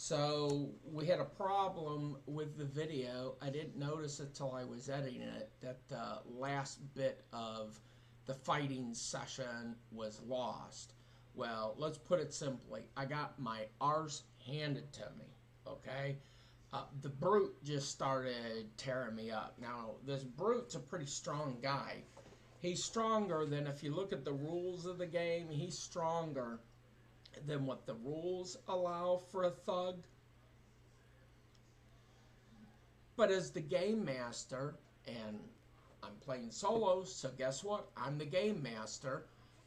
So we had a problem with the video. I didn't notice it till I was editing it that the last bit of the fighting session was lost. Well, let's put it simply. I got my arse handed to me, okay? The brute just started tearing me up. Now, this brute's a pretty strong guy. He's stronger than, if you look at the rules of the game, he's stronger than what the rules allow for a thug. But as the game master, and I'm playing solo, so guess what? I'm the game master.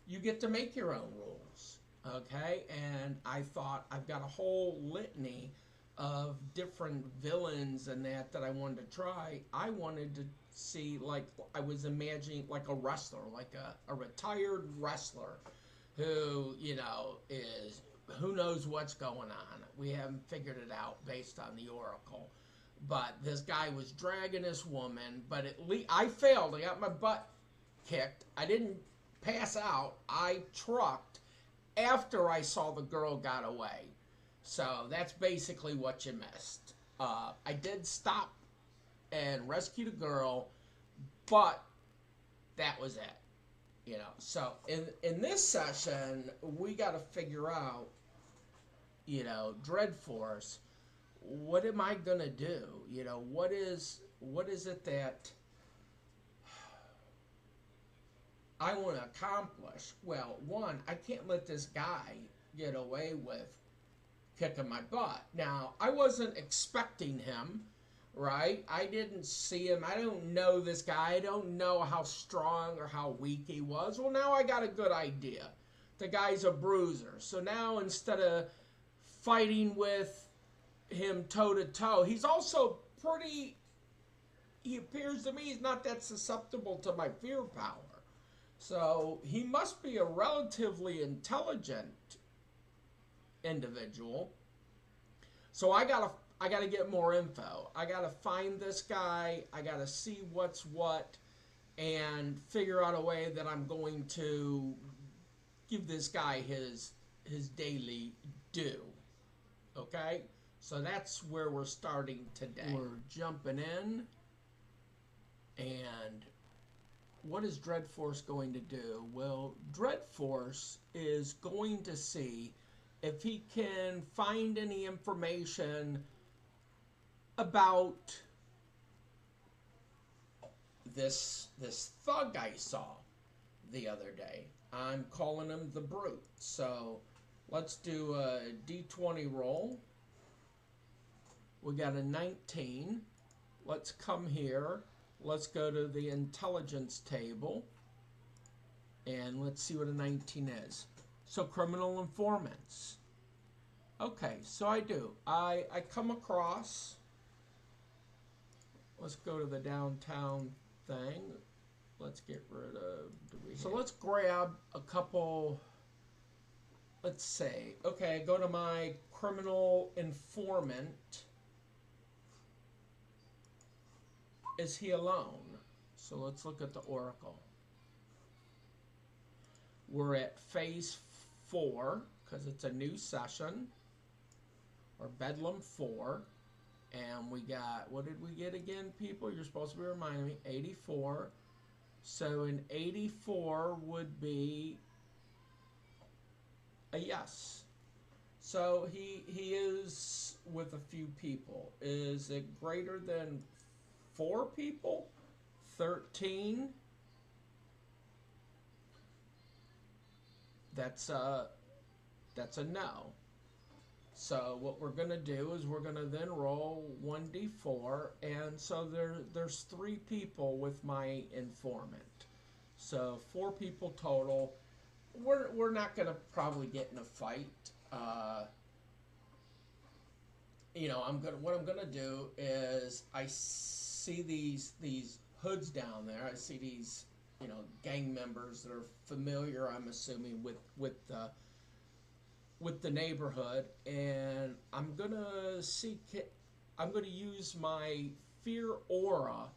You get to make your own rules, okay? And I thought, I've got a whole litany of different villains and that I wanted to try. I wanted to see, like, I was imagining like a wrestler, like a retired wrestler who, you know, is, who knows what's going on. We haven't figured it out based on the Oracle. But this guy was dragging this woman, but at least I failed. I got my butt kicked. I didn't pass out. I trucked after I saw the girl got away. So that's basically what you missed. I did stop and rescue the girl, but that was it. You know, so in this session, we got to figure out, you know, Dreadforce. What am I gonna do? You know, what is it that I want to accomplish? Well, one, I can't let this guy get away with kicking my butt. Now, I wasn't expecting him, right? I didn't see him. I don't know this guy. I don't know how strong or how weak he was. Well, now I got a good idea. The guy's a bruiser. So now instead of fighting with him toe-to-toe, he's also pretty, he appears to me he's not that susceptible to my fear power. So he must be a relatively intelligent individual. So I gotta get more info. I gotta find this guy. I gotta see what's what and figure out a way that I'm going to give this guy his daily due. Okay? So that's where we're starting today. We're jumping in, and what is Dreadforce going to do? Well, Dreadforce is going to see if he can find any information about this thug I saw the other day. I'm calling him the Brute. So let's do a D20 roll. We got a 19. Let's come here. Let's go to the intelligence table. And let's see what a 19 is. So criminal informants. Okay, so I do. I come across. Let's go to the downtown thing. Let's get rid of. So let's grab a couple. Let's say. Okay, go to my criminal informant. Is he alone? So let's look at the Oracle. We're at phase 4 because it's a new session, or Bedlam 4, and we got, what did we get again, people? You're supposed to be reminding me. 84. So an 84 would be a yes. So he is with a few people. Is it greater than 4 people? 13. That's a no. So what we're going to do is we're going to then roll 1d4, and so there's 3 people with my informant. So 4 people total. We're not going to probably get in a fight. You know, what I'm gonna do is I see these hoods down there. I see these, you know, gang members that are familiar, I'm assuming, with the neighborhood, and I'm gonna use my fear aura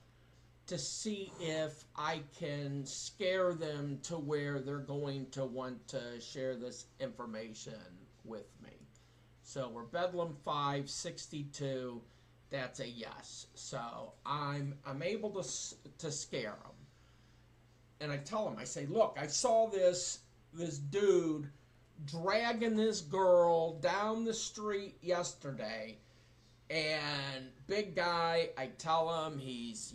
to see if I can scare them to where they're going to want to share this information with me. So we're Bedlam 5, 62. That's a yes. So I'm able to scare them. And I tell them, I say, look, I saw this dude dragging this girl down the street yesterday. And big guy, I tell him he's,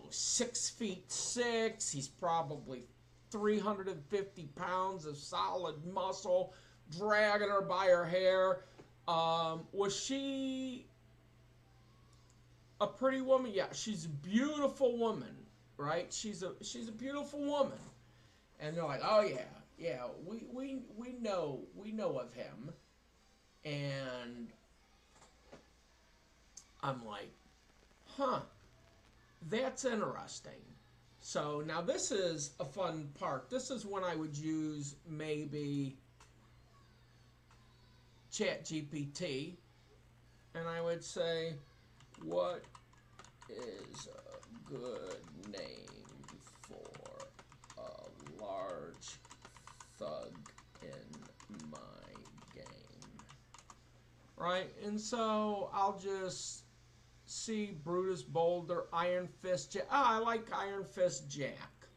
6'6". He's probably 350 pounds of solid muscle, dragging her by her hair. Was she a pretty woman? Yeah, she's a beautiful woman, right? She's a beautiful woman. And they're like, oh yeah, we know of him. And I'm like, huh, that's interesting. So now this is a fun part. This is when I would use maybe ChatGPT, and I would say, what is a good name for a large thug in my game? Right? And so I'll just see Brutus Boulder, Iron Fist Jack. I like Iron Fist Jack.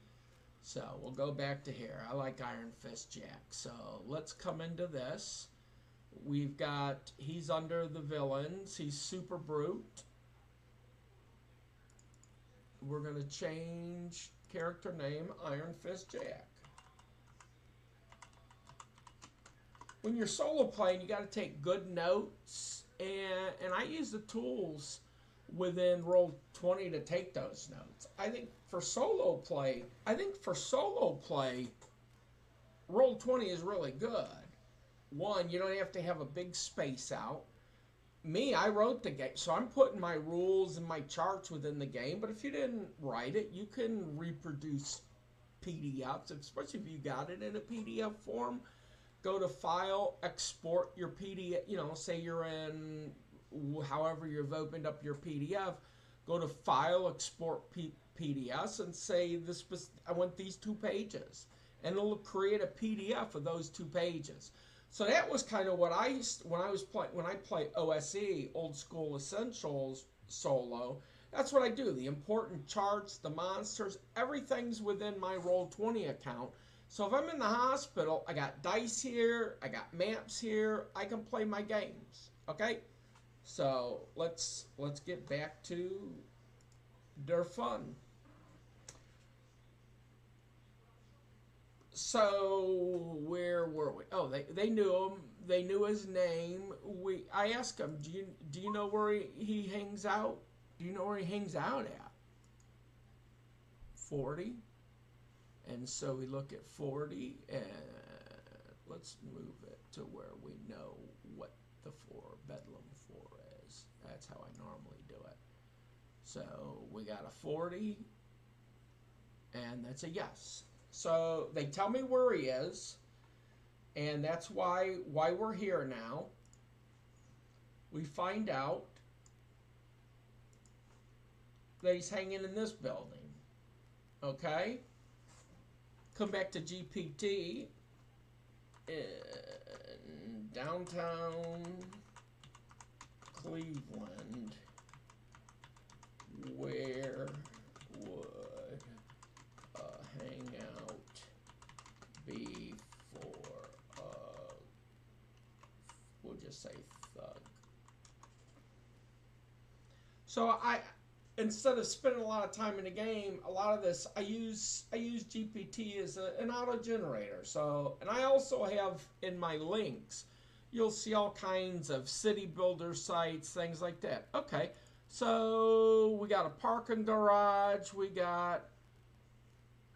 So we'll go back to here. I like Iron Fist Jack. So let's come into this. We've got, he's under the villains. He's Super Brute. We're going to change character name, Iron Fist Jack. When you're solo playing, you got to take good notes. And I use the tools within Roll20 to take those notes. I think for solo play, Roll20 is really good. One, you don't have to have a big space out. Me, I wrote the game, so I'm putting my rules and my charts within the game, but if you didn't write it, you can reproduce PDFs, especially if you got it in a PDF form. Go to File, export your PDF, say you're in however you've opened up your PDF, go to File, Export PDFs, and say I want these 2 pages, and it'll create a PDF of those 2 pages. So that was kind of what when I play OSE, Old School Essentials solo. That's what I do. The important charts, the monsters, everything's within my Roll20 account. So if I'm in the hospital, I got dice here, I got maps here, I can play my games. Okay? So let's get back to their fun. So where were we? Oh, they knew him. They knew his name. I asked him, do you know where he hangs out? Do you know where he hangs out at? 40. And so we look at 40, and let's move it to where we know what the Bedlam 4 is. That's how I normally do it. So we got a 40, and that's a yes. So they tell me where he is, and that's why we're here now. We find out that he's hanging in this building. Okay? Come back to GPT in downtown Cleveland. Where would a hangout be for we'll just say thug. So instead of spending a lot of time in the game, a lot of this I use GPT as an auto generator. So, and I also have in my links, you'll see all kinds of city builder sites, things like that. Okay, so we got a parking garage.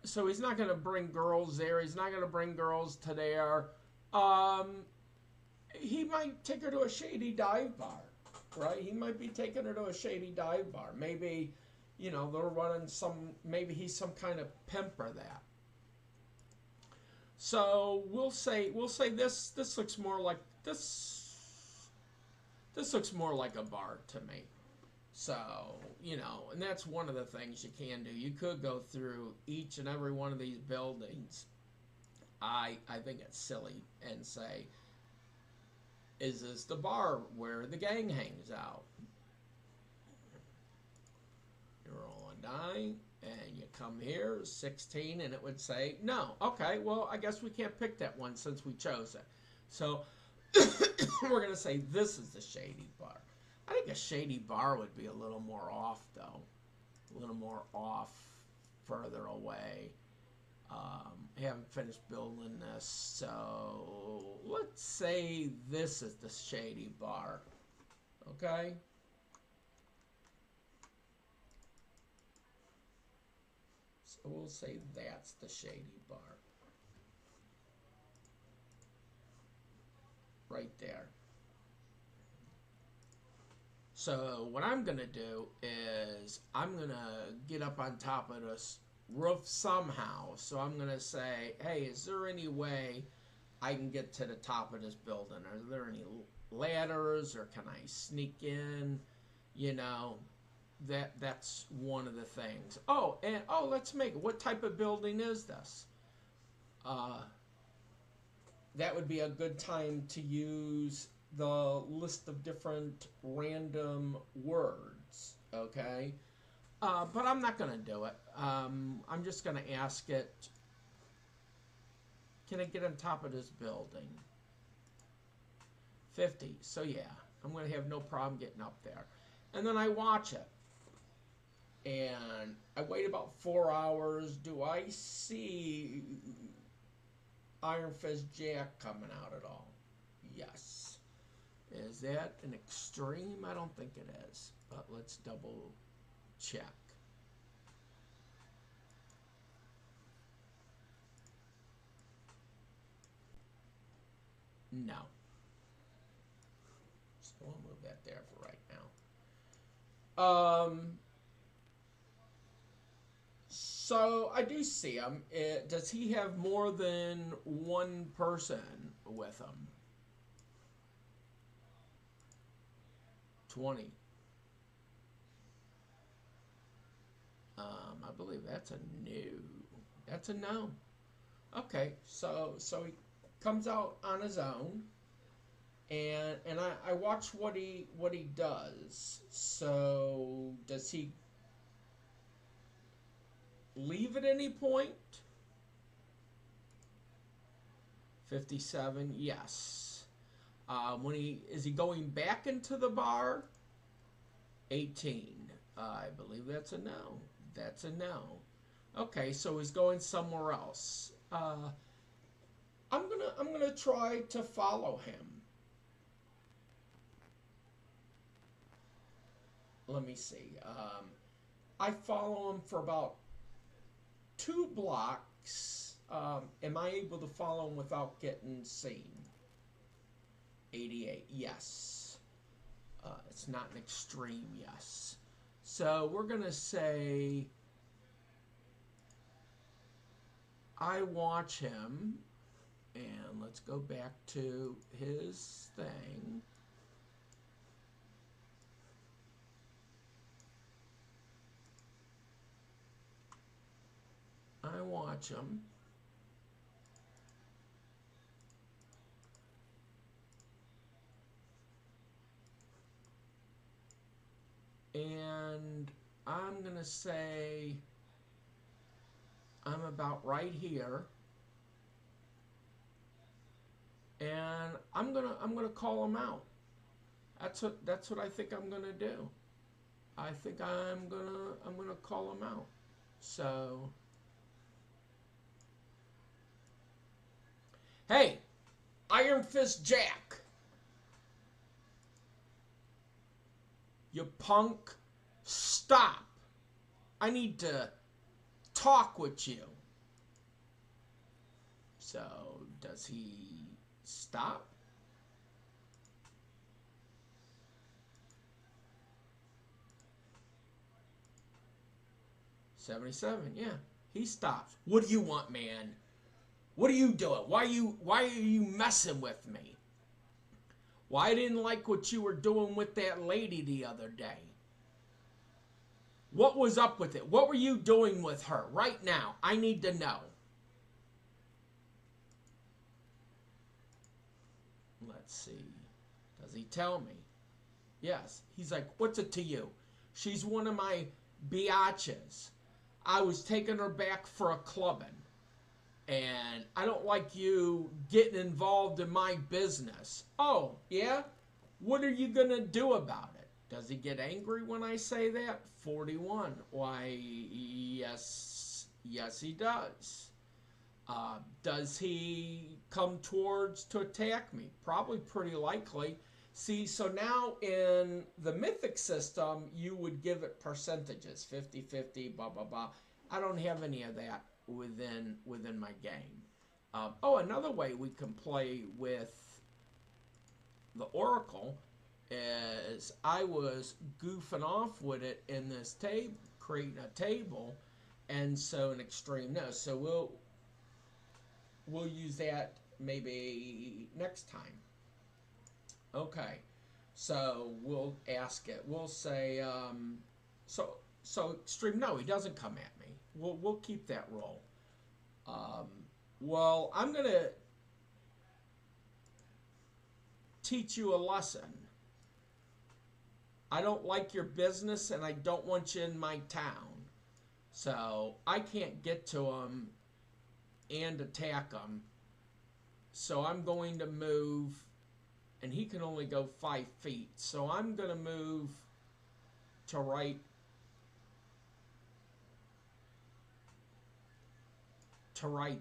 So he's not going to bring girls there. He's not going to bring girls to there. He might take her to a shady dive bar. Right? He might be taking her to a shady dive bar. Maybe, they're running maybe he's some kind of pimp or that. So we'll say this looks more like this looks more like a bar to me. So, and that's one of the things you can do. You could go through each and every one of these buildings. I think it's silly and say, Is this the bar where the gang hangs out? You roll a die, and you come here, 16, and it would say no. Okay, well, I guess we can't pick that one since we chose it. So we're going to say this is the shady bar. I think a shady bar would be a little more off, though. A little more off, further away. I haven't finished building this, so let's say this is the shady bar. Okay? So we'll say that's the shady bar. Right there. So what I'm going to do is I'm going to get up on top of this roof somehow. So I'm going to say, hey, is there any way I can get to the top of this building? Are there any ladders, or can I sneak in? You know, that's one of the things. Oh, and let's make it. What type of building is this? That would be a good time to use the list of different random words, okay? But I'm not going to do it. I'm just going to ask it, can I get on top of this building? 50. So, yeah, I'm going to have no problem getting up there. And then I watch it. And I wait about 4 hours. Do I see Iron Fist Jack coming out at all? Yes. Is that an extreme? I don't think it is. But let's double check. No. So we'll move that there for right now. So I do see him. Does he have more than one person with him? 20. I believe that's a no. That's a no. Okay, so he comes out on his own, and I watch what he does. So does he leave at any point? 57. Yes. Is he going back into the bar? 18. I believe that's a no. That's a no. Okay, so he's going somewhere else. I'm gonna try to follow him. Let me see. I follow him for about 2 blocks. Am I able to follow him without getting seen? 88. Yes. It's not an extreme yes. So we're going to say I watch him, and let's go back to his thing. I watch him. And I'm going to say I'm about right here. And I'm going to call him out. That's what I think I'm going to do. I think I'm going to call him out. So hey, Iron Fist Jack. You punk, stop. I need to talk with you. So, does he stop? $77, yeah. He stops. What do you want, man? What are you doing? Why are you messing with me? Well, I didn't like what you were doing with that lady the other day. What was up with it? What were you doing with her right now? I need to know. Let's see. Does he tell me? Yes. He's like, what's it to you? She's one of my biatches. I was taking her back for a clubbing. And I don't like you getting involved in my business. Oh, yeah? What are you going to do about it? Does he get angry when I say that? 41. Why, yes, he does. Does he come towards to attack me? Probably pretty likely. See, so now in the mythic system, you would give it percentages, 50-50, blah, blah, blah. I don't have any of that within my game. Another way we can play with the Oracle is I was goofing off with it in this table, creating a table, and so an extreme no. So we'll use that maybe next time. Okay, so we'll ask it. We'll say, so extreme no, he doesn't come at me. We'll keep that roll. Well, I'm gonna teach you a lesson. I don't like your business, and I don't want you in my town. So I can't get to him and attack him. So I'm going to move, and he can only go 5 feet. So I'm going to move to right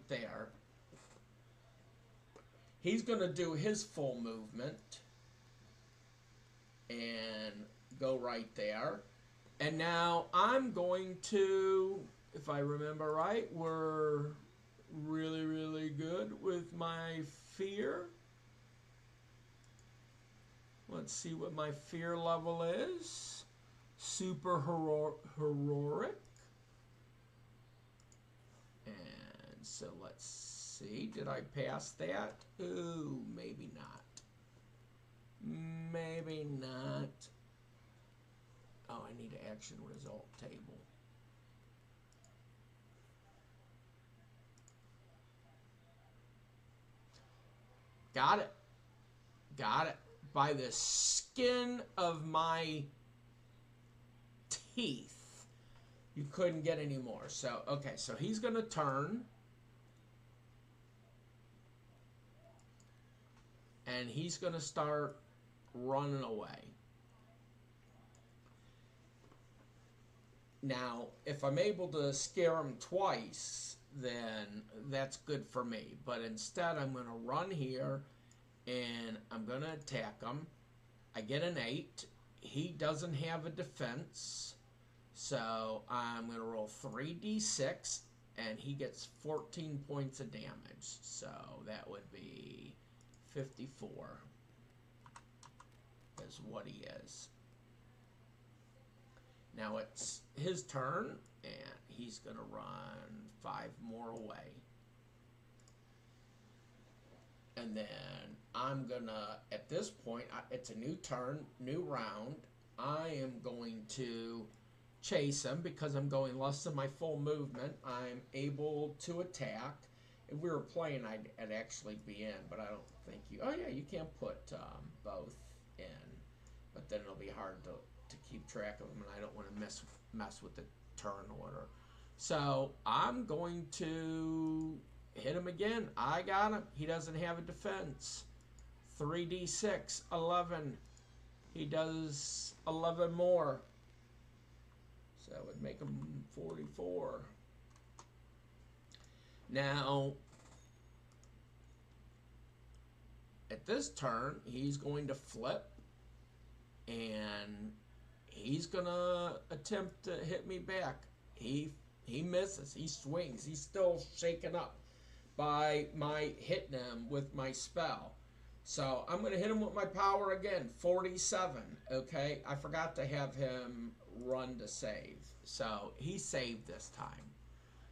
there. He's going to do his full movement and go right there. And now I'm going to, if I remember right, we're really, really good with my fear. Let's see what my fear level is. Super heroic. And so let's see. Did I pass that? Ooh, maybe not. Maybe not. Oh, I need an action result table. Got it. Got it. By the skin of my teeth. You couldn't get any more. So, okay, so he's going to turn. And he's going to start running away. Now, if I'm able to scare him twice, then that's good for me. But instead, I'm going to run here, and I'm going to attack him. I get an 8. He doesn't have a defense, so I'm going to roll 3d6, and he gets 14 points of damage. So that would be 54 is what he is. Now it's his turn, and he's going to run 5 more away. And then I'm going to, at this point, it's a new turn, new round. I am going to chase him because I'm going less than my full movement. I'm able to attack. If we were playing, I'd actually be in, but I don't think you... Oh, yeah, you can put both in, but then it'll be hard to keep track of them, and I don't want to mess with the turn order. So I'm going to hit him again. I got him. He doesn't have a defense. 3d6, 11. He does 11 more. So that would make him 44. Now, at this turn, he's going to flip, and he's going to attempt to hit me back. He misses. He swings. He's still shaken up by my hitting him with my spell. So I'm going to hit him with my power again. 47. Okay, I forgot to have him run to save. So he saved this time.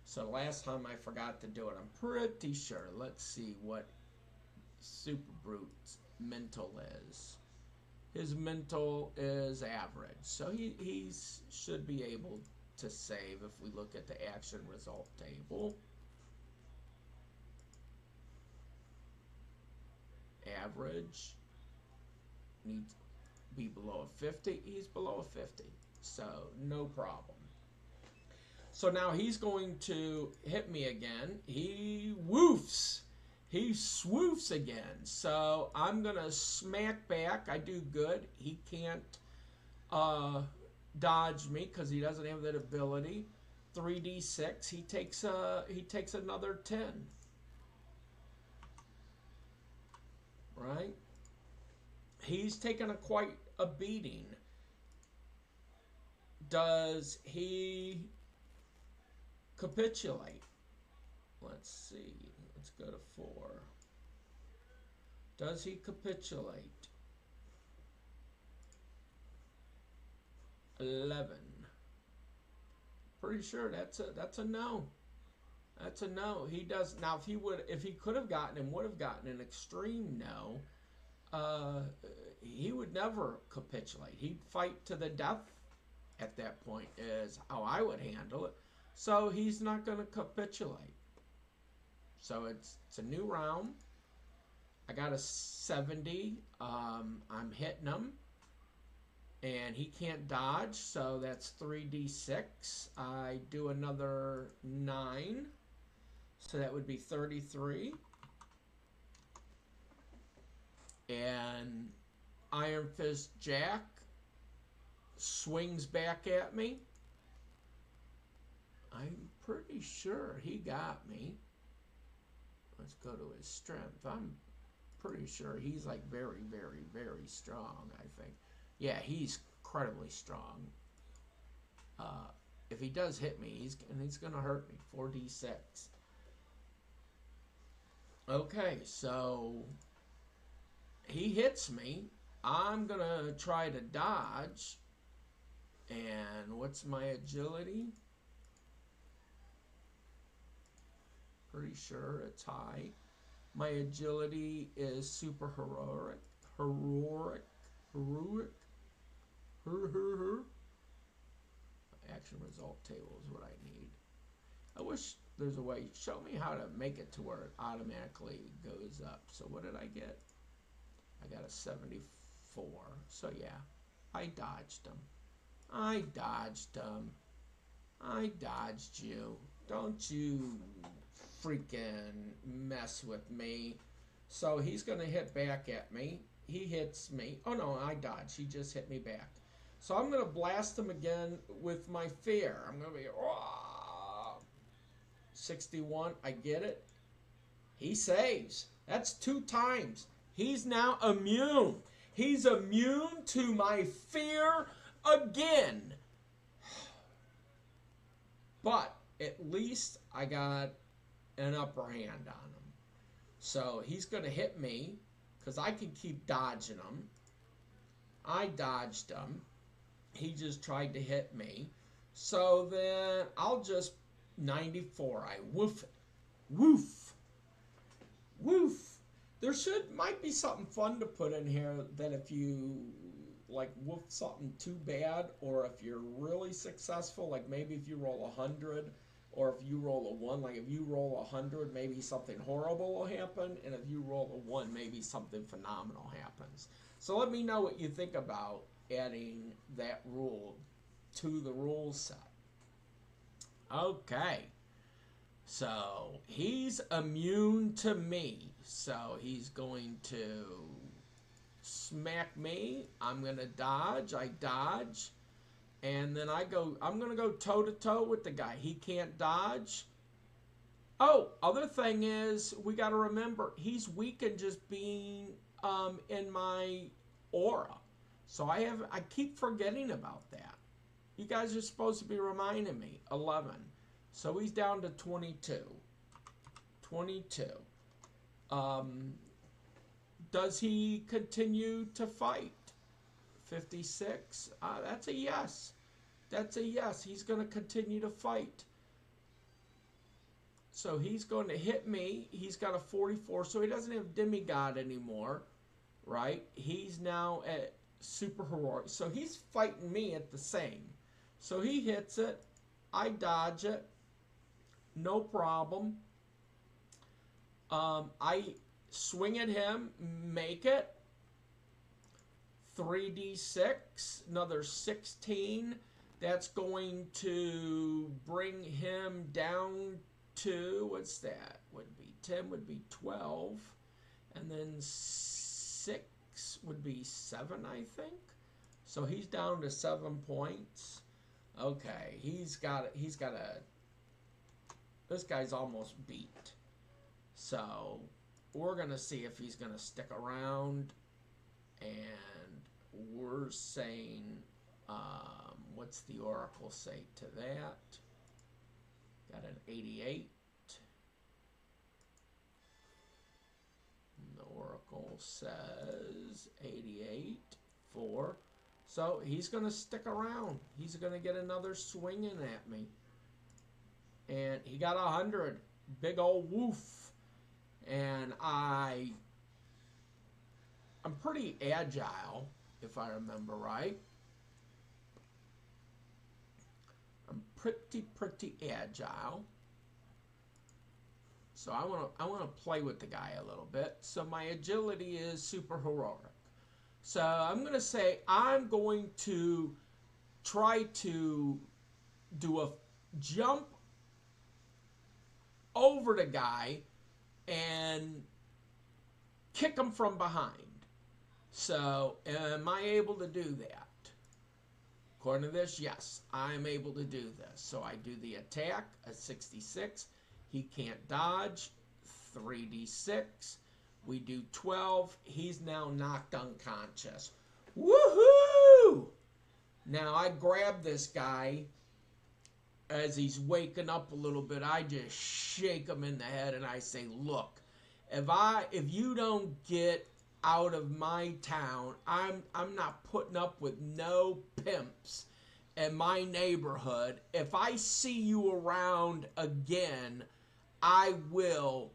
So last time I forgot to do it. I'm pretty sure. Let's see what Super Brute's mental is. His mental is average. So he should be able to save if we look at the action result table. Average. needs to be below a 50. He's below a 50. So, no problem. So now he's going to hit me again. He woofs. He swoofs again. So I'm going to smack back. I do good. He can't dodge me because he doesn't have that ability. 3d6. He takes another 10. Right? He's taken quite a beating. Does he capitulate? Let's see. Let's go to 4. Does he capitulate? 11. Pretty sure that's a no. That's a no. He does now. If he could have gotten and would have gotten an extreme no, he would never capitulate. He'd fight to the death at that point, is how I would handle it. So he's not going to capitulate. So it's a new round. I got a 70. I'm hitting him. And he can't dodge, so that's 3d6. I do another 9. So that would be 33. And Iron Fist Jack swings back at me. I'm pretty sure he got me. Let's go to his strength. I'm pretty sure he's like very, very, very strong, I think. Yeah, he's incredibly strong. If he does hit me, he's going to hurt me. 4d6. Okay, so he hits me. I'm going to try to dodge. And what's my agility? Pretty sure it's high. My agility is super heroic. Action result table is what I need. I wish there's a way. Show me how to make it to where it automatically goes up. So what did I get? I got a 74. So yeah, I dodged him. I dodged you. Don't you freaking mess with me. So he's going to hit back at me. He hits me. Oh no, I dodged. He just hit me back. So I'm going to blast him again with my fear. I'm going to be 61. I get it. He saves. That's 2 times. He's now immune. He's immune to my fear again. But at least I got an upper hand on him. So he's going to hit me because I can keep dodging him. I dodged him. He just tried to hit me. So then I'll just 94. I woof it. Woof. Woof. There might be something fun to put in here that if you like woof something too bad, or if you're really successful, like maybe if you roll 100, or if you roll a 1, like if you roll 100, maybe something horrible will happen, and if you roll a 1, maybe something phenomenal happens. So let me know what you think about adding that rule to the rule set. Okay. So he's immune to me. So he's going to smack me. I'm going to dodge. I dodge. And then I'm going to go toe-to-toe with the guy. He can't dodge. Oh, other thing is, we got to remember, he's weakened just being in my aura. So I keep forgetting about that. You guys are supposed to be reminding me. 11. So he's down to 22. 22. Does he continue to fight? 56. That's a yes. That's a yes. He's going to continue to fight. So he's going to hit me. He's got a 44. So he doesn't have demigod anymore. Right? He's now at super heroic. So he's fighting me at the same. So he hits it. I dodge it. No problem. I swing at him. Make it. 3d6, another 16. That's going to bring him down to, what's that? Would be 10, would be 12. And then 6 would be 7, I think. So he's down to 7 points. Okay, he's got a, this guy's almost beat. So we're going to see if he's going to stick around. And we're saying, what's the Oracle say to that? Got an 88. And the Oracle says 88, 4. So he's going to stick around. He's going to get another swinging at me. And he got 100. Big old woof. And I'm pretty agile, if I remember right. I'm pretty agile. So I want to play with the guy a little bit. So my agility is super heroic. So I'm going to say I'm going to try to do a jump over the guy and kick him from behind. So am I able to do that? According to this, yes, I'm able to do this. So I do the attack at 66. He can't dodge. 3d6. We do 12. He's now knocked unconscious. Woohoo! Now I grab this guy as he's waking up a little bit. I just shake him in the head and I say, look, if you don't get out of my town, I'm not putting up with no pimps in my neighborhood. If I see you around again, I will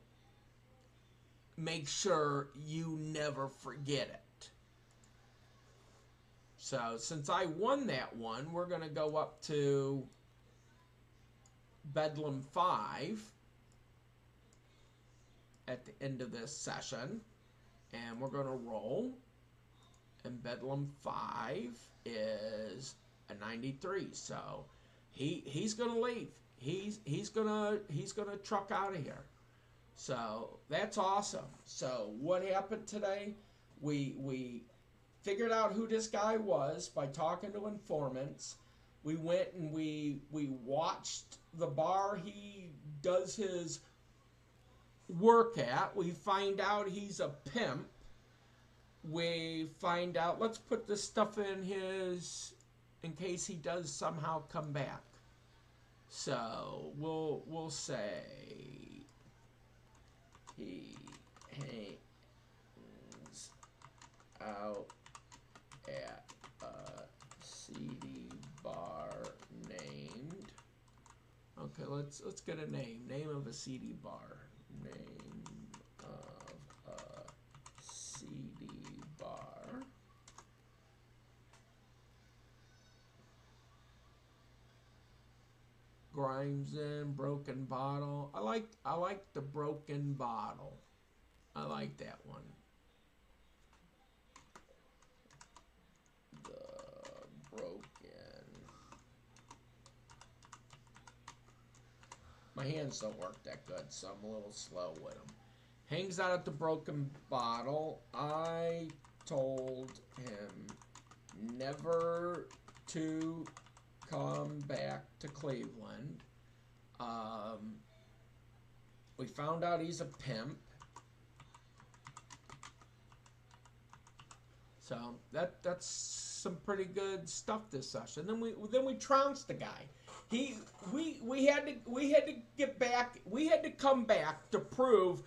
make sure you never forget it. So since I won that one, we're going to go up to Bedlam 5 at the end of this session. And we're going to roll. And Bedlam 5 is a 93. So he's going to leave. He's gonna truck out of here. So that's awesome. So what happened today? We figured out who this guy was by talking to informants. We went and we watched the bar he does his work at. We find out he's a pimp. We find out, let's put this stuff in his, in case he does somehow come back. So we'll say he hangs out at a CD bar named. Okay, let's get a name. Name of a CD bar. Name of a CD bar. Grimes in Broken Bottle. I like the Broken Bottle. I like that one. The Broken. My hands don't work that good, so I'm a little slow with them. Hangs out at the Broken Bottle. I told him never to come back to Cleveland. We found out he's a pimp. So that's some pretty good stuff this session. Then we trounced the guy. We had to get back. We had to come back to prove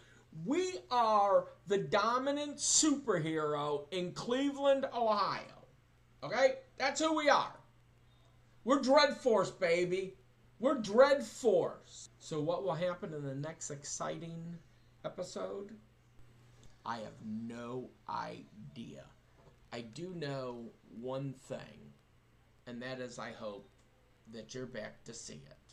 we are the dominant superhero in Cleveland, Ohio. Okay? That's who we are. We're Dread Force, baby. We're Dread Force. So what will happen in the next exciting episode? I have no idea. I do know one thing, and that is I hope that you're back to see it.